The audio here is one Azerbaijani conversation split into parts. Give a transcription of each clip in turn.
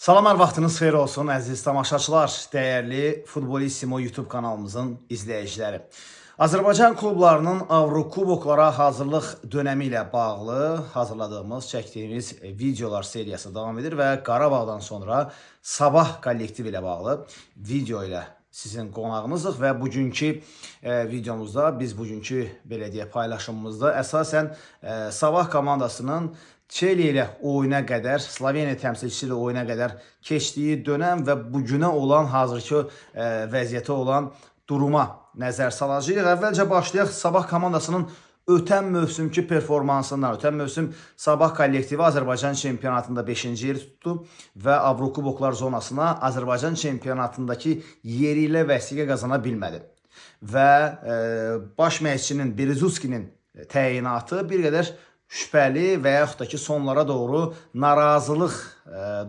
Salamlar, vaxtınız xeyir olsun əziz tamaşaçılar, dəyərli Futbolissimo YouTube kanalımızın izləyiciləri. Azərbaycan klublarının Avrokuboklara hazırlıq dönəmi ilə bağlı hazırladığımız, çəkdiyimiz videolar seriyası davam edir və Qarabağdan sonra Sabah kollektivi ilə bağlı video ilə sizin qonağınızdıq və bugünkü videomuzda biz bugünkü belə deyə paylaşımımızda əsasən Sabah komandasının Çeli ilə oyuna qədər, Sloveniya təmsilçisi ilə oyuna qədər keçdiyi dönəm və bugünə olan hazırki vəziyyətə olan duruma nəzər salacağıq. Əvvəlcə başlayaq Sabah komandasının ötən mövsümki performansından. Ötən mövsüm Sabah kollektivi Azərbaycan çempionatında 5-ci yeri tutdu və Avrokuboklar zonasına Azərbaycan çempionatındakı yeri ilə vəsiqə qazana bilmədi. Və baş məşqçinin Berezutskinin təyinatı bir qədər şübhəli və yaxud da ki sonlara doğru narazılıq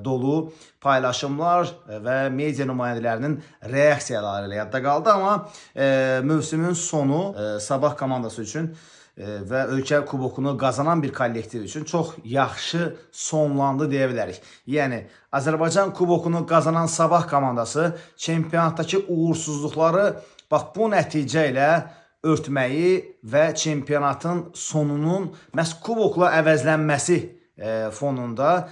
dolu paylaşımlar və media nümayəndələrinin reaksiyaları ilə yadda qaldı. Amma mövsümün sonu Sabah komandası üçün və ölkə kubokunu qazanan bir kollektiv üçün çox yaxşı sonlandı deyə bilərik. Yəni Azərbaycan kubokunu qazanan Sabah komandası çempionatdakı uğursuzluqları bax bu nəticə ilə örtməyi və çempionatın sonunun məhz kubokla əvəzlənməsi fonunda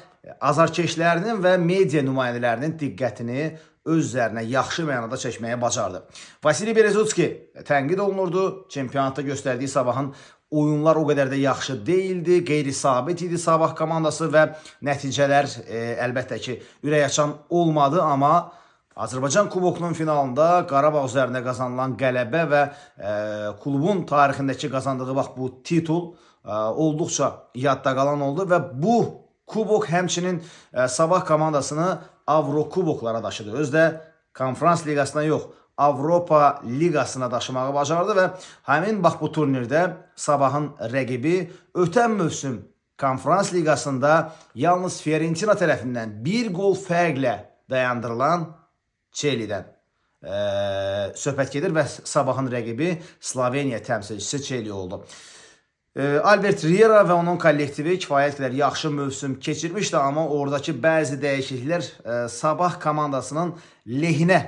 azarkeşlərinin və media nümayəndələrinin diqqətini öz üzərinə yaxşı mənada çəkməyə bacardı. Vasili Berezutski tənqid olunurdu. Çempionatda göstərdiyi Sabahın oyunlar o qədər də yaxşı deyildi, qeyri-sabit idi Sabah komandası və nəticələr əlbəttə ki ürək açan olmadı, amma Azərbaycan kubokunun finalında Qarabağ üzərində qazanılan qələbə və klubun tarixindəki qazandığı bax bu titul olduqca yadda qalan oldu və bu kubok həmçinin Sabah komandasını Avrokuboklara daşıdı. Özdə Konferans liqasına yox, Avropa liqasına daşımağı bacardı və həmin bax bu turnirdə Sabahın rəqibi ötən mövsüm Konferans liqasında yalnız Fiorentina tərəfindən bir gol fərqlə dayandırılan Çelidən söhbət gedir və Sabahın rəqibi Sloveniya təmsilçisi Çeli oldu. Albert Riera və onun kollektivi kifayət qədər yaxşı mövsüm keçirmişdi, amma oradakı bəzi dəyişikliklər Sabah komandasının lehinə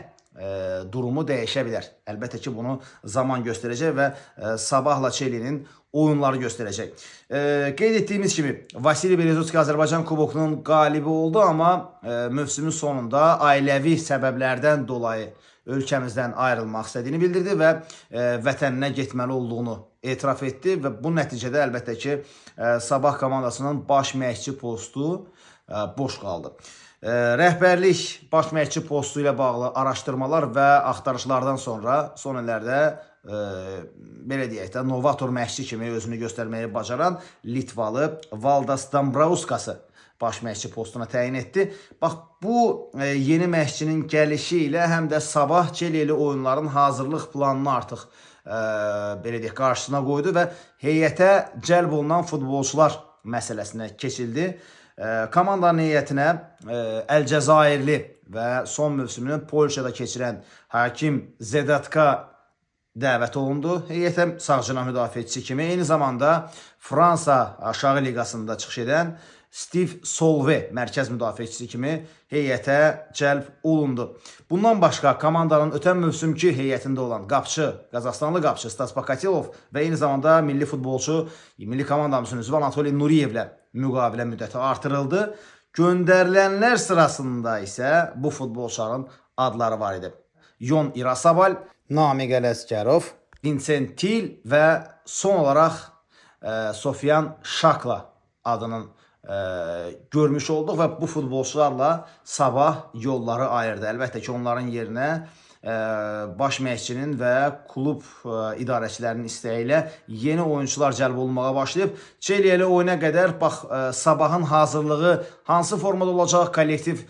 durumu dəyişə bilər. Əlbəttə ki, bunu zaman göstərəcək və Sabahla Çelinin oyunları göstərəcək. Qeyd etdiyimiz kimi, Vasili Berezutski Azərbaycan kubokunun qalibi oldu, amma mövsümün sonunda ailəvi səbəblərdən dolayı ölkəmizdən ayrılmaq istədiyini bildirdi və vətəninə getməli olduğunu etiraf etdi və bu nəticədə əlbəttə ki, Sabah komandasının baş məşqçi postu boş qaldı. Rəhbərlik baş məşqçi postu ilə bağlı araşdırmalar və axtarışlardan sonra son illərdə belə deyək də novator məşqçi kimi özünü göstərməyi bacaran Litvalı Valdas Dambrauskas baş məşqçi postuna təyin etdi. Bax bu yeni məşqçinin gəlişi ilə həm də Sabah Çeli ilə oyunların hazırlıq planını artıq belə deyək qarşısına qoydu və heyətə cəlb olunan futbolçular məsələsinə keçildi. Komandanın heyətinə Əlcəzairli və son mövsümünü Polşada keçirən Hakim Zedatka dəvət olundu. Heyətə sağcına müdafiəçisi kimi, eyni zamanda Fransa aşağı liqasında çıxış edən Steve Solve mərkəz müdafiəçisi kimi heyətə cəlb olundu. Bundan başqa komandanın ötən mövsümki heyətində olan qapçı, Qazaxstanlı qapçı Stas Pakatilov və eyni zamanda milli futbolçu, milli komandamızın üzvü Anatoliy Nuriyevlə müqavilə müddəti artırıldı. Göndərilənlər sırasında isə bu futbolçuların adları var idi. Yon İrasabal, Namiq Ələsgərov, Vincent Til və son olaraq Sofyan Şakla adının görmüş olduq və bu futbolçularla Sabah yolları ayırdı. Əlbəttə ki, onların yerinə baş məşqçinin və klub idarəçilərinin istəyi ilə yeni oyuncular cəlb olunmağa başlayıb. Çeli ilə oyuna qədər bax Sabahın hazırlığı hansı formada olacaq, kollektiv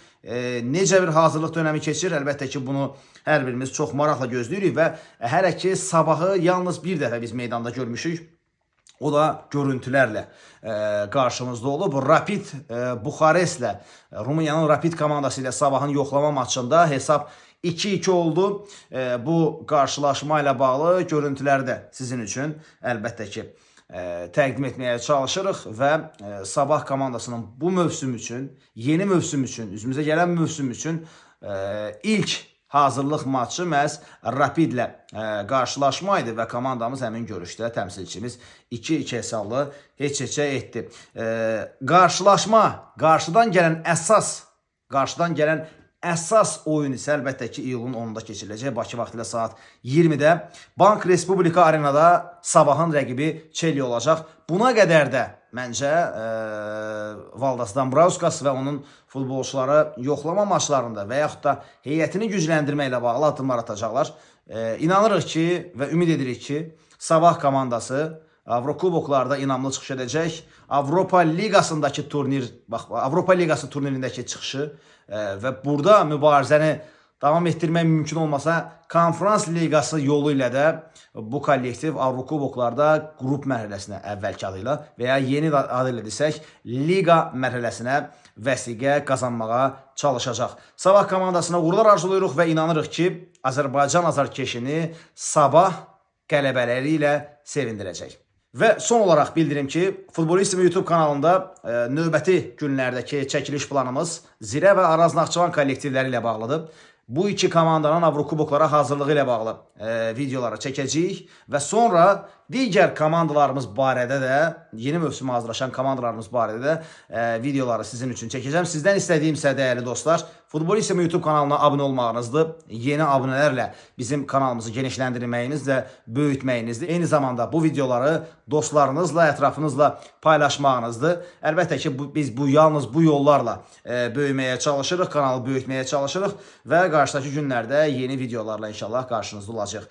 necə bir hazırlıq dönəmi keçir? Əlbəttə ki, bunu hər birimiz çox maraqla gözləyirik və hələ ki Sabahı yalnız bir dəfə biz meydanda görmüşük. O da görüntülərlə qarşımızda olub. Rapid Buxarestlə, Rumıniyanın Rapid komandası ilə Sabahın yoxlama maçında hesab 2-2 oldu. Bu qarşılaşma ilə bağlı görüntüləri də sizin üçün əlbəttə ki təqdim etməyə çalışırıq və Sabah komandasının bu mövsüm üçün, yeni mövsüm üçün, üzümüzə gələn mövsüm üçün ilk hazırlıq matçı məhz Rapidlə qarşılaşma idi və komandamız həmin görüşdə təmsilçimiz 2-2 hesablı heç-heçə etdi. Qarşıdan gələn əsas oyun isə əlbəttə ki, iyulun 10-da keçiriləcək. Bakı vaxtı ilə saat 20-də Bank Respublika Arenada Sabahın rəqibi Çelli olacaq. Buna qədər də məncə Valdas Dambrauskas və onun futbolçuları yoxlama maçlarında və yaxud da heyətini gücləndirmə ilə bağlı addımlar atacaqlar. İnanırıq ki və ümid edirik ki, Sabah komandası Avrokuboklarda inamlı çıxış edəcək. Avropa Liqasındakı Avropa Liqası turnirindəki çıxışı və burada mübarizəni davam etdirmək mümkün olmasa, Konferans Liqası yolu ilə də bu kollektiv Avrokuboklarda qrup mərhələsinə əvvəlki adıyla və ya yeni adı ilə desək, Liqa mərhələsinə vəsiqə qazanmağa çalışacaq. Sabah komandasına uğurlar arzulayırıq və inanırıq ki, Azərbaycan azarkeşini Sabah qələbələri ilə sevindirəcək. Və son olaraq bildirim ki, Futbolissimo YouTube kanalında növbəti günlərdəki çəkiliş planımız Zirə və Araz Naxçıvan kollektivləri ilə bağlıdır. Bu iki komandanın Avrokuboklara hazırlığı ilə bağlı videoları çəkəcəyik və sonra digər komandalarımız barədə də, yeni mövsümə hazırlaşan komandalarımız barədə də videoları sizin üçün çəkəcəm. Sizdən istədiyim isə dəyərli dostlar, Futbolissimo YouTube kanalına abunə olmağınızdır. Yeni abunələrlə bizim kanalımızı genişləndirməyiniz və böyütməyinizdir. Eyni zamanda bu videoları dostlarınızla, ətrafınızla paylaşmağınızdır. Əlbəttə ki, biz yalnız bu yollarla böyüməyə çalışırıq, kanalı böyütməyə çalışırıq və qarşıdakı günlərdə yeni videolarla inşallah qarşınızda olacaq.